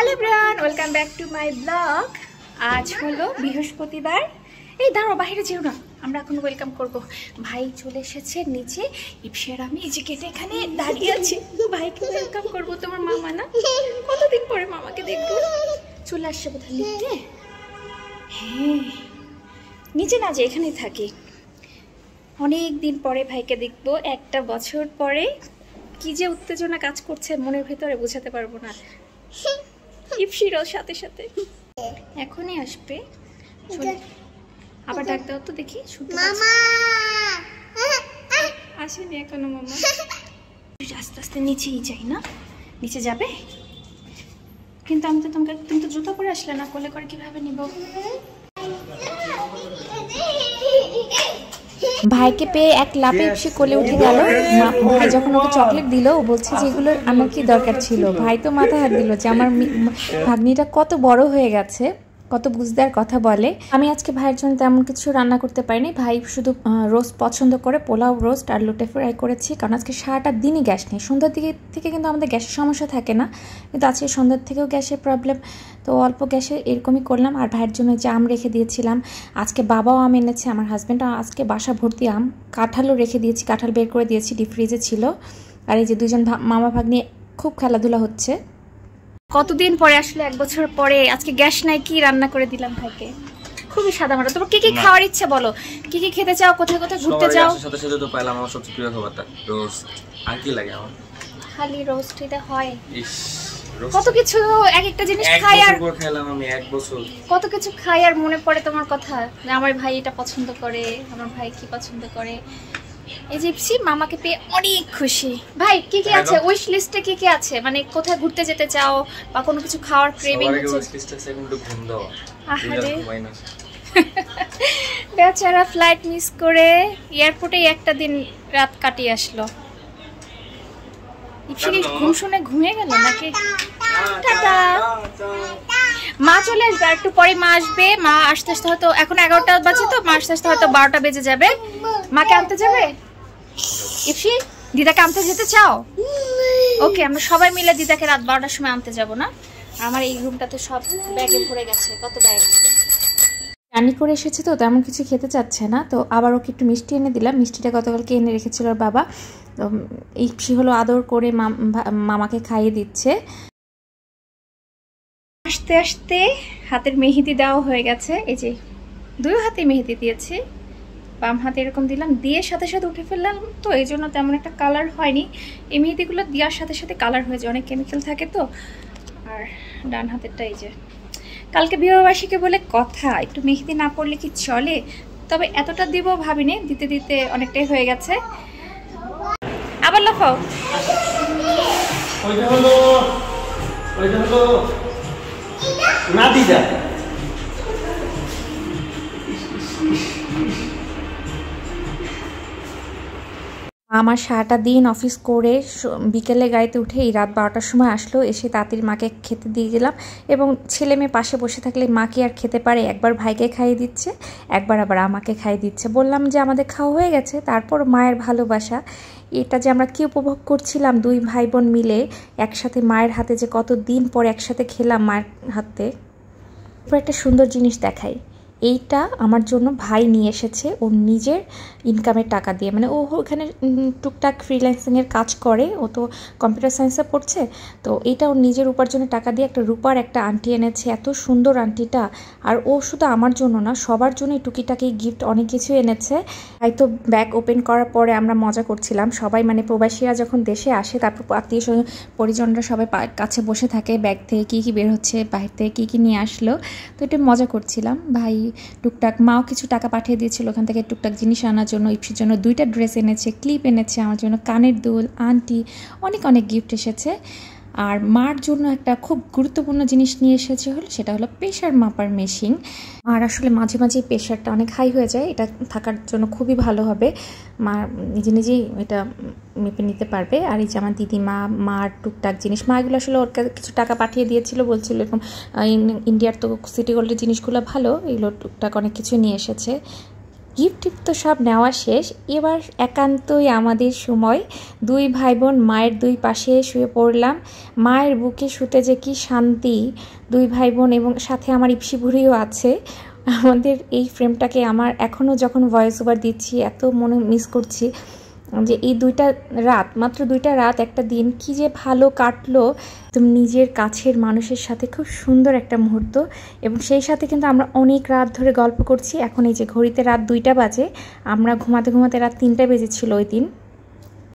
Hello everyone welcome back to my blog. आज hello बृहस्पतिवार। এই দাঁড়াও, বাইরে যেও না, আমরা এখন ওয়েলকাম করব। ভাই চলে এসেছে নিচে, ইপসিয়ার আমি এই যে গেটে এখানে দাঁড়িয়ে আছি। ভাইকে ওয়েলকাম করব। তোমার মামা না, কতদিন পরে মামাকে দেখবো। চলে আসছে বোধহয় লিফটে। হ্যাঁ, নিচে না যে এখানেই থাকি। অনেক দিন পরে ভাইকে দেখবো, একটা বছর পরে। কি যে উত্তেজনা কাজ করছে মনের ভেতরে বোঝাতে পারবো না। ইপসিরও সাথে সাথে এখনই আসবে। আবার ডাক দাও তো দেখি। মামা আসেনি এখনো মামা। আস্তে আস্তে নিচেই যাই না, নিচে যাবে। কিন্তু আমি তো তুমি তো জুতো পরে আসলে না, কোলে করে কিভাবে নিব? ভাইকে পেয়ে এক লাফে ইপসি কোলে উঠে গেল। ভাই যখন ওকে চকলেট দিল, ও বলছে যে এগুলো আমার কি দরকার ছিল। ভাই তো মাথায় হাত দিল যে আমার ভাগ্নিটা কত বড় হয়ে গেছে, কত বুঝদার কথা বলে। আমি আজকে ভাইয়ের জন্য তেমন কিছু রান্না করতে পারিনি। ভাই শুধু রোস্ট পছন্দ করে, পোলাও রোস্ট আর লোটে ফ্রাই করেছি। কারণ আজকে সারাটা দিনই গ্যাস নেই। সন্ধ্যার দিকে থেকে কিন্তু আমাদের গ্যাসের সমস্যা থাকে না, কিন্তু আজকে সন্ধ্যার থেকেও গ্যাসের প্রবলেম। তো অল্প গ্যাসে এরকমই করলাম। আর ভাইয়ের জন্য যে আম রেখে দিয়েছিলাম, আজকে বাবাও আম এনেছে, আমার হাজব্যান্ড আজকে বাসা ভর্তি আম। কাঁঠালও রেখে দিয়েছি, কাঁঠাল বের করে দিয়েছি, ডিপ ফ্রিজে ছিল। আর এই যে দুজন মামা ভাগ্নি খুব খেলাধুলা হচ্ছে। কতদিন পরে আসলে, এক বছর পরে। আজকে গ্যাস নাই, কি রান্না করে দিলাম ভাইকে। খুবই সাদামাটা। তোমার কি কি খাওয়ার ইচ্ছা বলো, কি কি খেতে চাও, কোথায় কোথায় ঘুরতে যাও? সাথে সাথে তো পাইলাম আমার সবচেয়ে প্রিয় খাবারটা রোস্ট। আর কি লাগে আমার? খালি রোস্ট এটা হয়। ইস, কত কিছু এক একটা জিনিস খাই। আর খেলাম আমি এক বছর, কত কিছু খাই আর মনে পড়ে তোমার কথা। আমার ভাই এটা পছন্দ করে, আমার ভাই কি পছন্দ করে। এই যে ইপসি মামাকে পেয়ে অনেক খুশি। ভাই কি কি আছে উইশ লিস্টে, কি কি আছে? মানে কোথায় ঘুরতে যেতে চাও বা কোনো কিছু খাওয়ার ক্রেভিং আছে? উইশ লিস্টে আছে কিন্তু ঘুম দাও। আহারে বেচারা ফ্লাইট মিস করে এয়ারপোর্টে একটা দিন রাত কাটিয়ে আসলো। ইপসি কি ঘুম শুনে ঘুমিয়ে গেল নাকি? টাটা। মা চলে আসবে আর একটু পরে। মা আসবে, মা আস্তে আস্তে হয়তো এখন 11টা বাজে, তো মা আস্তে আস্তে হয়তো 12টা বেজে যাবে। মাকে আনতে যাবে ইপসি? দিদাকে আনতে যেতে চাও? ওকে, আমরা সবাই মিলে দিদাকে রাত 12টার সময় আনতে যাব না? আমার এই রুমটাতে সব ব্যাগে ভরে গেছে, কত ব্যাগ। রান্নি করে এসেছে তো তেমন কিছু খেতে চাচ্ছে না, তো আবার ওকে একটু মিষ্টি এনে দিলাম। মিষ্টিটা গতকালকে এনে রেখেছিল ওর বাবা। তো ইপসি হলো আদর করে মামাকে খাইয়ে দিচ্ছে। আস্তে আস্তে হাতের মেহেদি দেওয়া হয়ে গেছে। এই যে দুই হাতে মেহেদি দিয়েছি, বাম হাতে এরকম দিলাম, দিয়ে সাথে সাথে উঠে ফেললাম। তো এই জন্য তেমন একটা কালার হয়নি। এই মেহেদিগুলো দেওয়ার সাথে সাথে কালার হয়ে যায়, অনেক কেমিক্যাল থাকে তো। আর ডান হাতেরটা এই যে কালকে বিবাহবার্ষিকী বলে কথা, একটু মেহেদি না পড়লে কি চলে? তবে এতটা দিব ভাবিনি, দিতে দিতে অনেকটাই হয়ে গেছে। আবার লাফাও। না দিদা, আমার সারাটা দিন অফিস করে বিকেলে গাড়িতে উঠে এই রাত 12টার সময় আসলো। এসে তাঁতির মাকে খেতে দিয়ে গেলাম। এবং ছেলে মেয়ে পাশে বসে থাকলে মা কি আর খেতে পারে? একবার ভাইকে খাইয়ে দিচ্ছে, একবার আবার আমাকে খাইয়ে দিচ্ছে। বললাম যে আমাদের খাওয়া হয়ে গেছে। তারপর মায়ের ভালোবাসা, এটা যে আমরা কি উপভোগ করছিলাম দুই ভাই বোন মিলে একসাথে। মায়ের হাতে যে কত দিন পর একসাথে খেলাম মায়ের হাতে। এরপর একটা সুন্দর জিনিস দেখাই। এইটা আমার জন্য ভাই নিয়ে এসেছে ওর নিজের ইনকামের টাকা দিয়ে। মানে ও ওখানে টুকটাক ফ্রিল্যান্সিংয়ের কাজ করে, ও তো কম্পিউটার সায়েন্সে পড়ছে। তো এইটা ওর নিজের উপার্জনের টাকা দিয়ে একটা রূপার একটা আংটি এনেছে। এত সুন্দর আংটিটা। আর ও শুধু আমার জন্য না, সবার জন্যই টুকিটাকি গিফট অনেক কিছু এনেছে। তাই তো ব্যাগ ওপেন করার পরে আমরা মজা করছিলাম সবাই। মানে প্রবাসীরা যখন দেশে আসে, তারপর আত্মীয় পরিজনরা সবাই কাছে বসে থাকে, ব্যাগ থেকে কী কী বের হচ্ছে, বাইরে থেকে কী কী নিয়ে আসলো। তো এটা মজা করছিলাম। ভাই টুকটাক, মাও কিছু টাকা পাঠিয়ে দিয়েছিল ওখান থেকে টুকটাক জিনিস আনার জন্য। ইপসির জন্য 2টা ড্রেস এনেছে, ক্লিপ এনেছে, আমার জন্য কানের দুল, আংটি, অনেক অনেক গিফট এসেছে। আর মার জন্য একটা খুব গুরুত্বপূর্ণ জিনিস নিয়ে এসেছে, সেটা হলো প্রেশার মাপার মেশিন। আর আসলে মাঝে মাঝে প্রেশারটা অনেক হাই হয়ে যায়, এটা থাকার জন্য খুবই ভালো হবে। মা নিজে নিজেই এটা মেপে নিতে পারবে। আর এই যে আমার দিদিমা, মার টুকটাক জিনিস, মা এগুলো আসলে ওর কাছে কিছু টাকা পাঠিয়ে দিয়েছিল, বলছিল এরকম ইন্ডিয়ার তো সিটি গোল্ডের জিনিসগুলো ভালো, এগুলো টুকটাক অনেক কিছু নিয়ে এসেছে। গিফট টিফট তো সব নেওয়া শেষ, এবার একান্তই আমাদের সময়। দুই ভাই বোন মায়ের দুই পাশে শুয়ে পড়লাম। মায়ের বুকে শুতে যে কি শান্তি, দুই ভাই বোন এবং সাথে আমার ইপসি বুড়িও আছে। আমাদের এই ফ্রেমটাকে আমার এখনও যখন ভয়েস ওভার দিচ্ছি এত মনে মিস করছি যে এই দুইটা রাত, মাত্র দুইটা রাত একটা দিন কি যে ভালো কাটলো। তুমি নিজের কাছের মানুষের সাথে খুব সুন্দর একটা মুহূর্ত, এবং সেই সাথে কিন্তু আমরা অনেক রাত ধরে গল্প করছি। এখন এই যে ঘড়িতে রাত 2টা বাজে, আমরা ঘুমাতে ঘুমাতে রাত 3টা বেজেছিল ওই দিন।